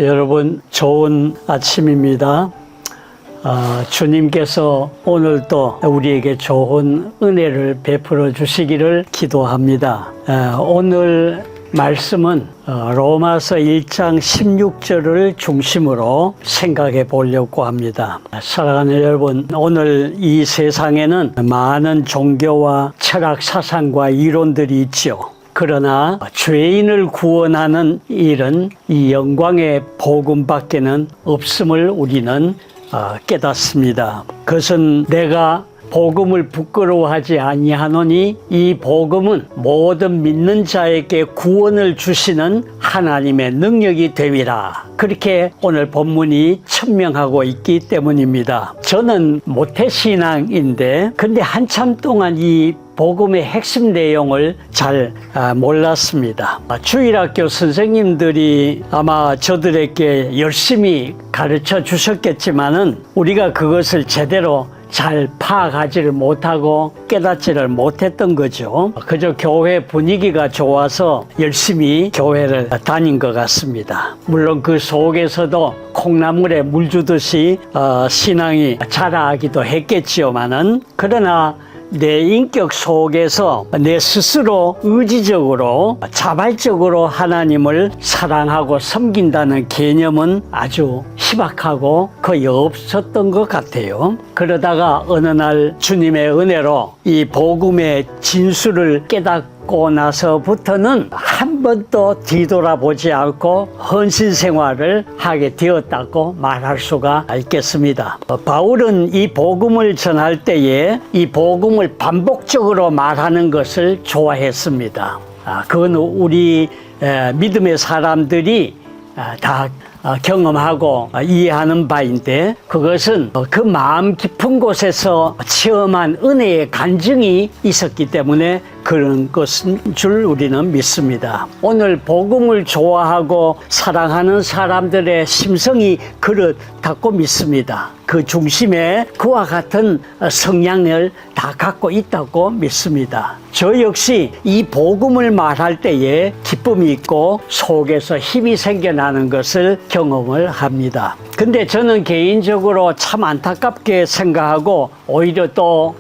여러분 좋은 아침입니다. 주님께서 오늘도 우리에게 좋은 은혜를 베풀어 주시기를 기도합니다. 오늘 말씀은 로마서 1장 16절을 중심으로 생각해 보려고 합니다. 사랑하는 여러분, 오늘 이 세상에는 많은 종교와 철학 사상과 이론들이 있죠. 그러나 죄인을 구원하는 일은 이 영광의 복음밖에는 없음을 우리는 깨닫습니다. 그것은 내가 복음을 부끄러워하지 아니하노니 이 복음은 모든 믿는 자에게 구원을 주시는 하나님의 능력이 됨이라. 그렇게 오늘 본문이 천명하고 있기 때문입니다. 저는 모태신앙인데 근데 한참 동안 이 복음의 핵심 내용을 잘 몰랐습니다. 주일학교 선생님들이 아마 저들에게 열심히 가르쳐 주셨겠지만은 우리가 그것을 제대로 잘 파악하지를 못하고 깨닫지를 못했던 거죠. 그저 교회 분위기가 좋아서 열심히 교회를 다닌 것 같습니다. 물론 그 속에서도 콩나물에 물 주듯이 신앙이 자라기도 했겠지만은 그러나 내 인격 속에서 내 스스로 의지적으로 자발적으로 하나님을 사랑하고 섬긴다는 개념은 아주 희박하고 거의 없었던 것 같아요. 그러다가 어느 날 주님의 은혜로 이 복음의 진수를 깨닫고 나서부터는 한 번도 뒤돌아보지 않고 헌신 생활을 하게 되었다고 말할 수가 있겠습니다. 바울은 이 복음을 전할 때에 이 복음을 반복적으로 말하는 것을 좋아했습니다. 그건 우리 믿음의 사람들이 다 경험하고 이해하는 바인데 그것은 그 마음 깊은 곳에서 체험한 은혜의 간증이 있었기 때문에 그런 것인 줄 우리는 믿습니다. 오늘 복음을 좋아하고 사랑하는 사람들의 심성이 그렇다고 믿습니다. 그 중심에 그와 같은 성향을 다 갖고 있다고 믿습니다. 저 역시 이 복음을 말할 때에 기쁨이 있고 속에서 힘이 생겨나는 것을 경험을 합니다. 근데 저는 개인적으로 참 안타깝게 생각하고 오히려 또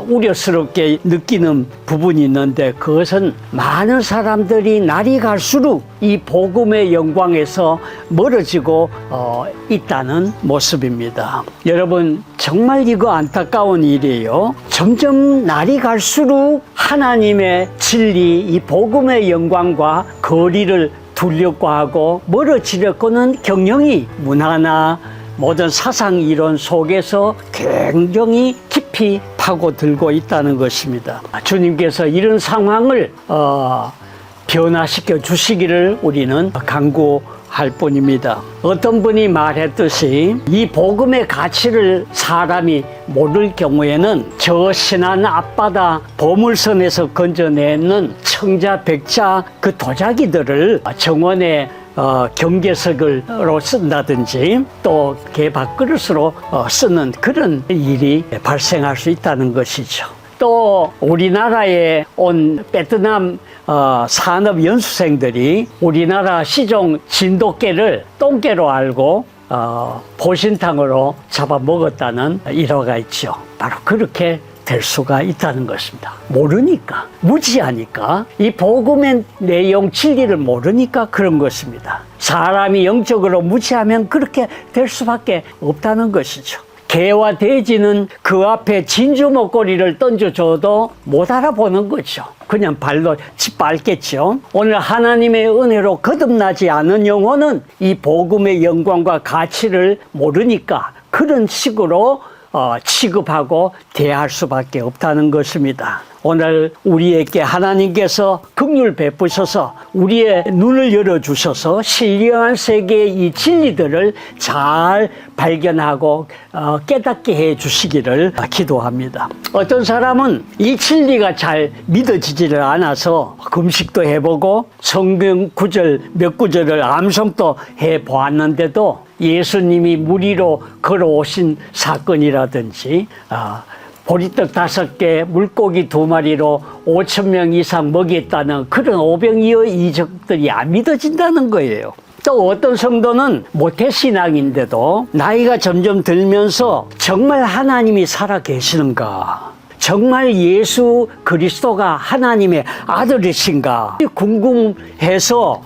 우려스럽게 느끼는 부분이 있는데 그것은 많은 사람들이 날이 갈수록 이 복음의 영광에서 멀어지고 있다는 모습입니다. 여러분 정말 이거 안타까운 일이에요. 점점 날이 갈수록 하나님의 진리, 이 복음의 영광과 거리를 두려고 하고 멀어지려고는 경영이 문화나 모든 사상 이론 속에서 굉장히 깊이 파고들고 있다는 것입니다. 주님께서 이런 상황을 변화시켜 주시기를 우리는 간구할 뿐입니다. 어떤 분이 말했듯이 이 복음의 가치를 사람이 모를 경우에는 저 신안 앞바다 보물선에서 건져내는 청자 백자 그 도자기들을 정원에 경계석으로 쓴다든지 또 개 밥그릇으로 쓰는 그런 일이 발생할 수 있다는 것이죠. 또 우리나라에 온 베트남 산업 연수생들이 우리나라 시종 진돗개를 똥개로 알고 보신탕으로 잡아먹었다는 일화가 있죠. 바로 그렇게 될 수가 있다는 것입니다. 모르니까, 무지하니까, 이 복음의 내용 진리를 모르니까 그런 것입니다. 사람이 영적으로 무지하면 그렇게 될 수밖에 없다는 것이죠. 개와 돼지는 그 앞에 진주 목걸이를 던져줘도 못 알아보는 거죠. 그냥 발로 짓밟겠죠. 오늘 하나님의 은혜로 거듭나지 않은 영혼은 이 복음의 영광과 가치를 모르니까 그런 식으로 취급하고 대할 수밖에 없다는 것입니다. 오늘 우리에게 하나님께서 긍휼 베푸셔서 우리의 눈을 열어주셔서 신령한 세계의 이 진리들을 잘 발견하고 깨닫게 해 주시기를 기도합니다. 어떤 사람은 이 진리가 잘 믿어지지를 않아서 금식도 해보고 성경 구절 몇 구절을 암송도 해보았는데도 예수님이 무리로 걸어오신 사건이라든지 보리떡 5개, 물고기 2마리로 5,000명 이상 먹였다는 그런 오병이어 이적들이 안 믿어진다는 거예요. 또 어떤 성도는 모태신앙인데도 나이가 점점 들면서 정말 하나님이 살아 계시는가? 정말 예수 그리스도가 하나님의 아들이신가? 궁금해서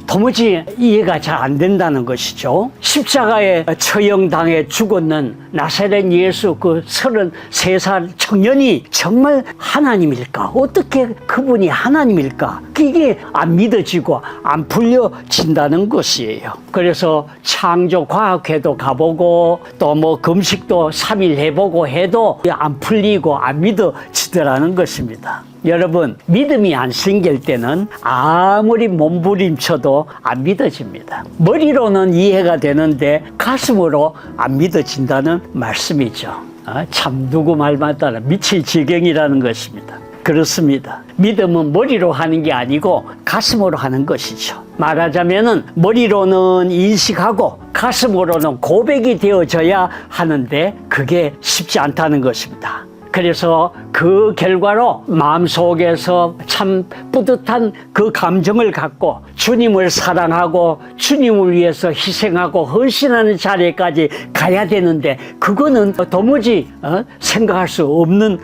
도무지 이해가 잘 안 된다는 것이죠. 십자가에 처형당해 죽었는 나사렛 예수 그 33살 청년이 정말 하나님일까? 어떻게 그분이 하나님일까? 이게 안 믿어지고 안 풀려진다는 것이에요. 그래서 창조과학회도 가보고 또 뭐 금식도 3일 해보고 해도 안 풀리고 안 믿어지더라는 것입니다. 여러분, 믿음이 안 생길 때는 아무리 몸부림쳐도 안 믿어집니다. 머리로는 이해가 되는데 가슴으로 안 믿어진다는 말씀이죠. 참 누구 말 맞다나 미칠 지경이라는 것입니다. 그렇습니다. 믿음은 머리로 하는 게 아니고 가슴으로 하는 것이죠. 말하자면은 머리로는 인식하고 가슴으로는 고백이 되어져야 하는데 그게 쉽지 않다는 것입니다. 그래서 그 결과로 마음속에서 참 뿌듯한 그 감정을 갖고 주님을 사랑하고 주님을 위해서 희생하고 헌신하는 자리까지 가야 되는데 그거는 도무지 생각할 수 없는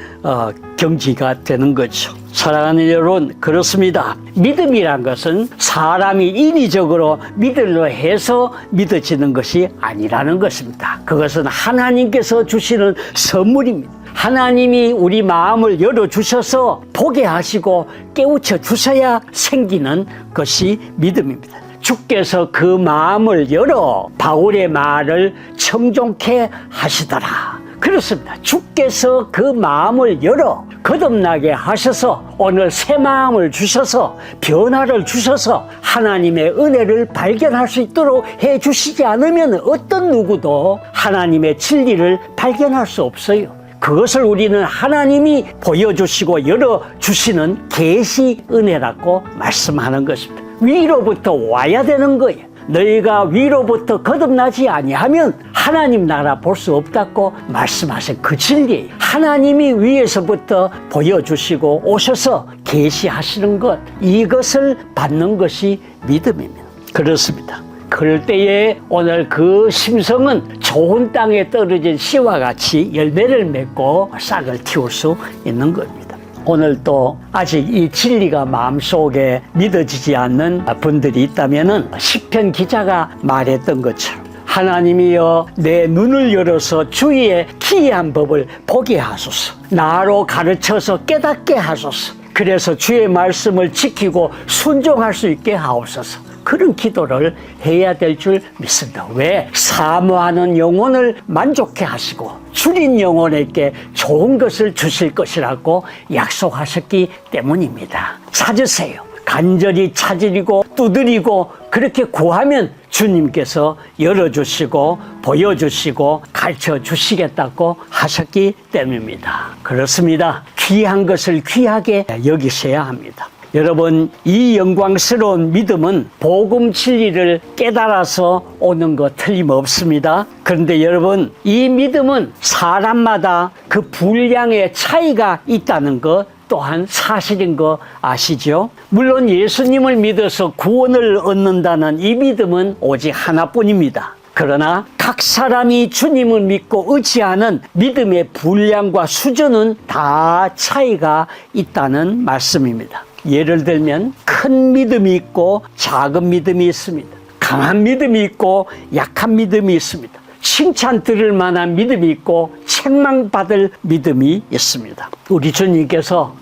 경지가 되는 거죠. 사랑하는 여러분, 그렇습니다. 믿음이란 것은 사람이 인위적으로 믿으려 해서 믿어지는 것이 아니라는 것입니다. 그것은 하나님께서 주시는 선물입니다. 하나님이 우리 마음을 열어주셔서 보게 하시고 깨우쳐 주셔야 생기는 것이 믿음입니다. 주께서 그 마음을 열어 바울의 말을 청종케 하시더라. 그렇습니다. 주께서 그 마음을 열어 거듭나게 하셔서 오늘 새 마음을 주셔서 변화를 주셔서 하나님의 은혜를 발견할 수 있도록 해주시지 않으면 어떤 누구도 하나님의 진리를 발견할 수 없어요. 그것을 우리는 하나님이 보여주시고 열어주시는 계시 은혜라고 말씀하는 것입니다. 위로부터 와야 되는 거예요. 너희가 위로부터 거듭나지 아니하면 하나님 나라 볼 수 없다고 말씀하신 그 진리예요. 하나님이 위에서부터 보여주시고 오셔서 계시하시는 것, 이것을 받는 것이 믿음입니다. 그렇습니다. 그럴 때에 오늘 그 심성은 좋은 땅에 떨어진 씨와 같이 열매를 맺고 싹을 틔울 수 있는 겁니다. 오늘 또 아직 이 진리가 마음속에 믿어지지 않는 분들이 있다면 시편 기자가 말했던 것처럼 하나님이여 내 눈을 열어서 주의 기이한 법을 보게 하소서. 나로 가르쳐서 깨닫게 하소서. 그래서 주의 말씀을 지키고 순종할 수 있게 하옵소서. 그런 기도를 해야 될 줄 믿습니다. 왜? 사모하는 영혼을 만족해 하시고 줄인 영혼에게 좋은 것을 주실 것이라고 약속하셨기 때문입니다. 찾으세요. 간절히 찾으리고 두드리고 그렇게 구하면 주님께서 열어주시고 보여주시고 가르쳐주시겠다고 하셨기 때문입니다. 그렇습니다. 귀한 것을 귀하게 여기셔야 합니다. 여러분, 이 영광스러운 믿음은 복음 진리를 깨달아서 오는 것 틀림없습니다. 그런데 여러분, 이 믿음은 사람마다 그 분량의 차이가 있다는 것 또한 사실인 거 아시죠? 물론 예수님을 믿어서 구원을 얻는다는 이 믿음은 오직 하나뿐입니다. 그러나 각 사람이 주님을 믿고 의지하는 믿음의 분량과 수준은 다 차이가 있다는 말씀입니다. 예를 들면 큰 믿음이 있고 작은 믿음이 있습니다. 강한 믿음이 있고 약한 믿음이 있습니다. 칭찬 들을 만한 믿음이 있고 책망받을 믿음이 있습니다. 우리 주님께서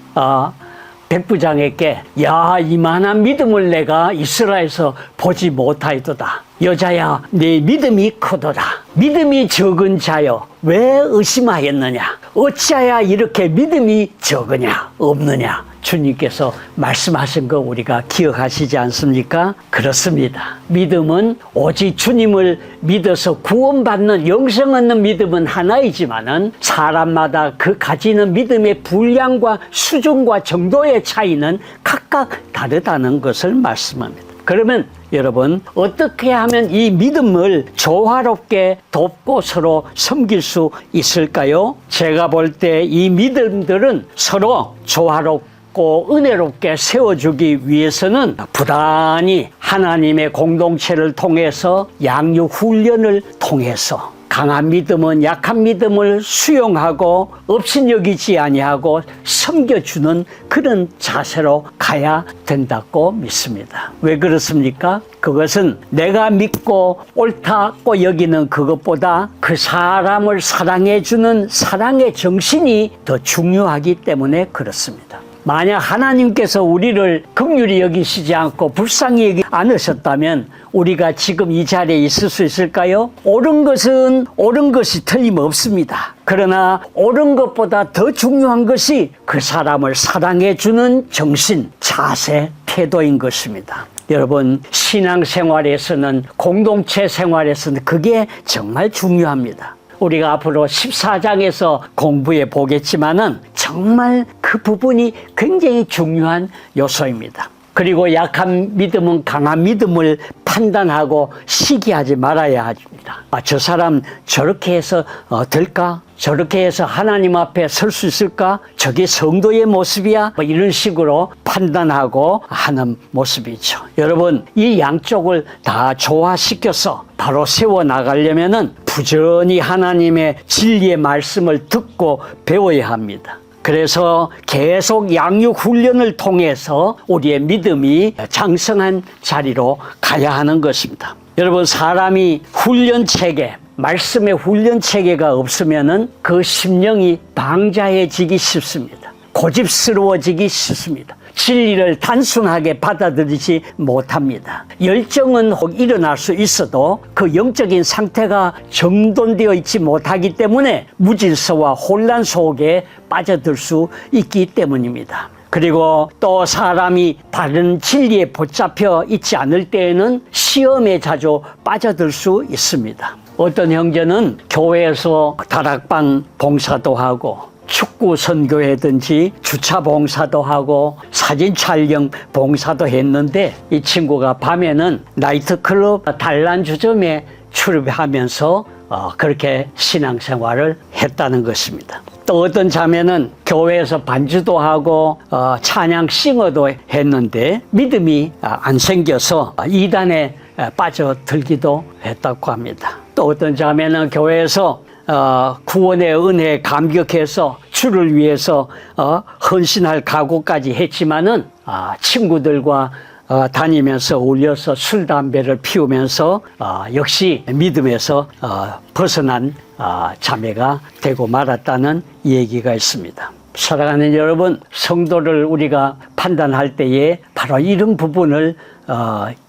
백부장에게 야 이만한 믿음을 내가 이스라엘에서 보지 못하였도다. 여자야 내 믿음이 크도다. 믿음이 적은 자여 왜 의심하였느냐. 어찌하여 이렇게 믿음이 적으냐 없느냐. 주님께서 말씀하신 거 우리가 기억하시지 않습니까? 그렇습니다. 믿음은 오직 주님을 믿어서 구원받는 영생 얻는 믿음은 하나이지만은 사람마다 그 가지는 믿음의 분량과 수준과 정도의 차이는 각각 다르다는 것을 말씀합니다. 그러면 여러분 어떻게 하면 이 믿음을 조화롭게 돕고 서로 섬길 수 있을까요? 제가 볼 때 이 믿음들은 서로 조화롭고 붙잡고 은혜롭게 세워주기 위해서는 부단히 하나님의 공동체를 통해서 양육 훈련을 통해서 강한 믿음은 약한 믿음을 수용하고 업신여기지 아니하고 섬겨주는 그런 자세로 가야 된다고 믿습니다. 왜 그렇습니까? 그것은 내가 믿고 옳다고 여기는 그것보다 그 사람을 사랑해주는 사랑의 정신이 더 중요하기 때문에 그렇습니다. 만약 하나님께서 우리를 긍휼히 여기시지 않고 불쌍히 여기지 않으셨다면 우리가 지금 이 자리에 있을 수 있을까요? 옳은 것은 옳은 것이 틀림없습니다. 그러나 옳은 것보다 더 중요한 것이 그 사람을 사랑해주는 정신, 자세, 태도인 것입니다. 여러분, 신앙생활에서는 공동체 생활에서는 그게 정말 중요합니다. 우리가 앞으로 14장에서 공부해 보겠지만은 정말 그 부분이 굉장히 중요한 요소입니다. 그리고 약한 믿음은 강한 믿음을 판단하고 시기하지 말아야 합니다. 저 사람 저렇게 해서 될까? 저렇게 해서 하나님 앞에 설 수 있을까? 저게 성도의 모습이야? 이런 식으로 판단하고 하는 모습이죠. 여러분, 이 양쪽을 다 조화시켜서 바로 세워나가려면은 부지런히 하나님의 진리의 말씀을 듣고 배워야 합니다. 그래서 계속 양육 훈련을 통해서 우리의 믿음이 장성한 자리로 가야 하는 것입니다. 여러분, 사람이 훈련 체계, 말씀의 훈련 체계가 없으면은 그 심령이 방자해지기 쉽습니다. 고집스러워지기 쉽습니다. 진리를 단순하게 받아들이지 못합니다. 열정은 혹 일어날 수 있어도 그 영적인 상태가 정돈되어 있지 못하기 때문에 무질서와 혼란 속에 빠져들 수 있기 때문입니다. 그리고 또 사람이 바른 진리에 붙잡혀 있지 않을 때에는 시험에 자주 빠져들 수 있습니다. 어떤 형제는 교회에서 다락방 봉사도 하고 축구 선교회든지 주차 봉사도 하고 사진 촬영 봉사도 했는데 이 친구가 밤에는 나이트클럽 단란주점에 출입하면서 그렇게 신앙생활을 했다는 것입니다. 또 어떤 자매는 교회에서 반주도 하고 찬양 싱어도 했는데 믿음이 안 생겨서 이단에 빠져들기도 했다고 합니다. 또 어떤 자매는 교회에서 구원의 은혜에 감격해서 주를 위해서 헌신할 각오까지 했지만은 친구들과 다니면서 어울려서 술, 담배를 피우면서 역시 믿음에서 벗어난 자매가 되고 말았다는 얘기가 있습니다. 사랑하는 여러분, 성도를 우리가 판단할 때에 바로 이런 부분을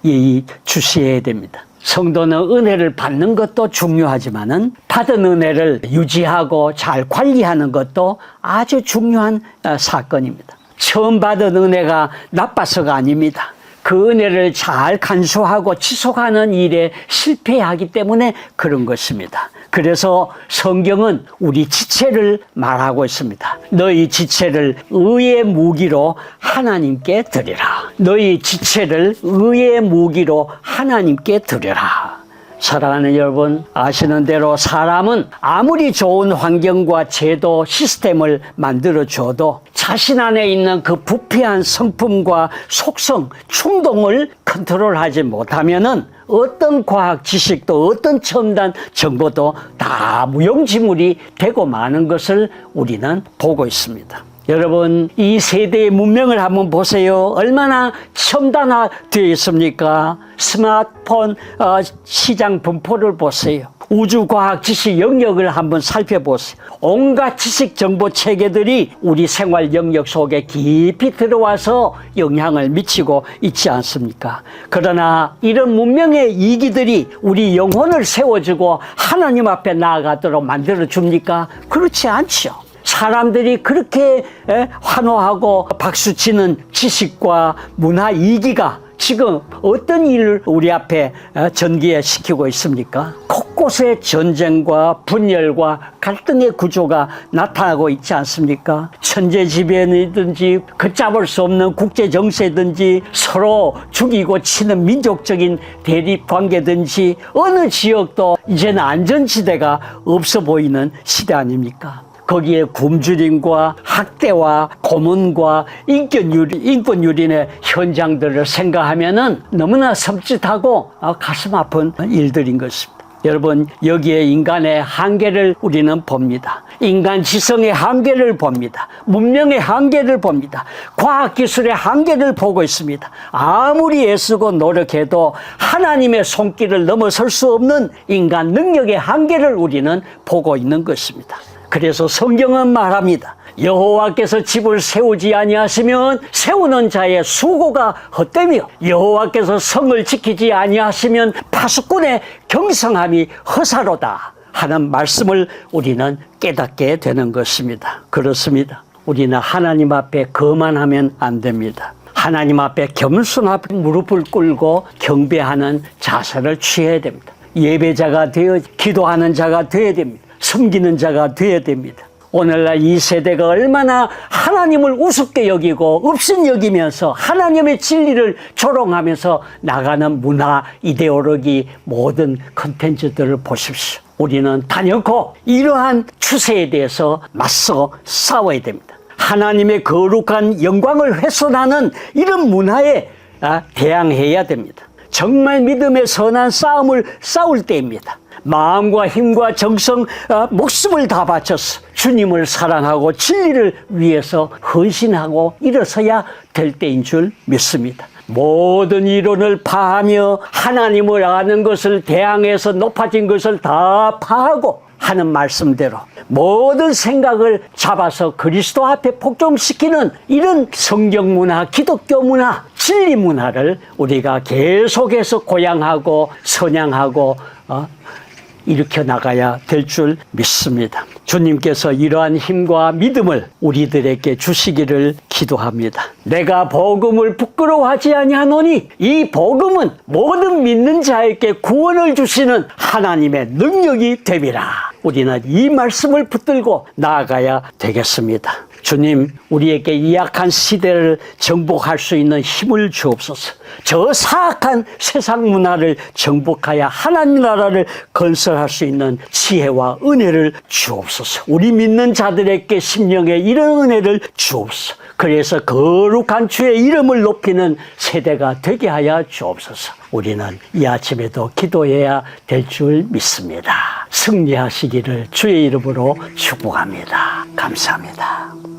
예의주시해야 됩니다. 성도는 은혜를 받는 것도 중요하지만은 받은 은혜를 유지하고 잘 관리하는 것도 아주 중요한 사건입니다. 처음 받은 은혜가 나빠서가 아닙니다. 그 은혜를 잘 간수하고 지속하는 일에 실패하기 때문에 그런 것입니다. 그래서 성경은 우리 지체를 말하고 있습니다. 너희 지체를 의의 무기로 하나님께 드리라. 너희 지체를 의의 무기로 하나님께 드리라. 사랑하는 여러분, 아시는 대로 사람은 아무리 좋은 환경과 제도, 시스템을 만들어줘도 자신 안에 있는 그 부패한 성품과 속성, 충동을 컨트롤하지 못하면은 어떤 과학 지식도 어떤 첨단 정보도 다 무용지물이 되고 마는 것을 우리는 보고 있습니다. 여러분, 이 세대의 문명을 한번 보세요. 얼마나 첨단화되어 있습니까? 스마트폰 시장 분포를 보세요. 우주과학 지식 영역을 한번 살펴보세요. 온갖 지식 정보 체계들이 우리 생활 영역 속에 깊이 들어와서 영향을 미치고 있지 않습니까? 그러나 이런 문명의 이기들이 우리 영혼을 세워주고 하나님 앞에 나아가도록 만들어줍니까? 그렇지 않죠. 사람들이 그렇게 환호하고 박수치는 지식과 문화 이기가 지금 어떤 일을 우리 앞에 전개시키고 있습니까? 곳곳에 전쟁과 분열과 갈등의 구조가 나타나고 있지 않습니까? 천재지변이든지 걷잡을 수 없는 국제정세든지 서로 죽이고 치는 민족적인 대립관계든지 어느 지역도 이제는 안전지대가 없어 보이는 시대 아닙니까? 거기에 굶주림과 학대와 고문과 인권유린의 현장들을 생각하면은 너무나 섬찟하고 가슴 아픈 일들인 것입니다. 여러분, 여기에 인간의 한계를 우리는 봅니다. 인간 지성의 한계를 봅니다. 문명의 한계를 봅니다. 과학기술의 한계를 보고 있습니다. 아무리 애쓰고 노력해도 하나님의 손길을 넘어설 수 없는 인간 능력의 한계를 우리는 보고 있는 것입니다. 그래서 성경은 말합니다. 여호와께서 집을 세우지 아니하시면 세우는 자의 수고가 헛되며 여호와께서 성을 지키지 아니하시면 파수꾼의 경성함이 허사로다 하는 말씀을 우리는 깨닫게 되는 것입니다. 그렇습니다. 우리는 하나님 앞에 거만하면 안 됩니다. 하나님 앞에 겸손하게 무릎을 꿇고 경배하는 자세를 취해야 됩니다. 예배자가 되어 기도하는 자가 되어야 됩니다. 섬기는 자가 되어야 됩니다. 오늘날 이 세대가 얼마나 하나님을 우습게 여기고 업신여기면서 하나님의 진리를 조롱하면서 나가는 문화, 이데올로기, 모든 컨텐츠들을 보십시오. 우리는 단연코 이러한 추세에 대해서 맞서 싸워야 됩니다. 하나님의 거룩한 영광을 훼손하는 이런 문화에 대항해야 됩니다. 정말 믿음의 선한 싸움을 싸울 때입니다. 마음과 힘과 정성, 목숨을 다 바쳐서 주님을 사랑하고 진리를 위해서 헌신하고 일어서야 될 때인 줄 믿습니다. 모든 이론을 파하며 하나님을 아는 것을 대항해서 높아진 것을 다 파하고 하는 말씀대로 모든 생각을 잡아서 그리스도 앞에 복종시키는 이런 성경 문화, 기독교 문화, 진리 문화를 우리가 계속해서 고양하고 선양하고 일으켜 나가야 될 줄 믿습니다. 주님께서 이러한 힘과 믿음을 우리들에게 주시기를 기도합니다. 내가 복음을 부끄러워하지 아니하노니 이 복음은 모든 믿는 자에게 구원을 주시는 하나님의 능력이 됨이라. 우리는 이 말씀을 붙들고 나아가야 되겠습니다. 주님, 우리에게 이 약한 시대를 정복할 수 있는 힘을 주옵소서. 저 사악한 세상 문화를 정복하여 하나님 나라를 건설할 수 있는 지혜와 은혜를 주옵소서. 우리 믿는 자들에게 심령에 이런 은혜를 주옵소서. 그래서 거룩한 주의 이름을 높이는 세대가 되게 하여 주옵소서. 우리는 이 아침에도 기도해야 될 줄 믿습니다. 승리하시기를 주의 이름으로 축복합니다. 감사합니다.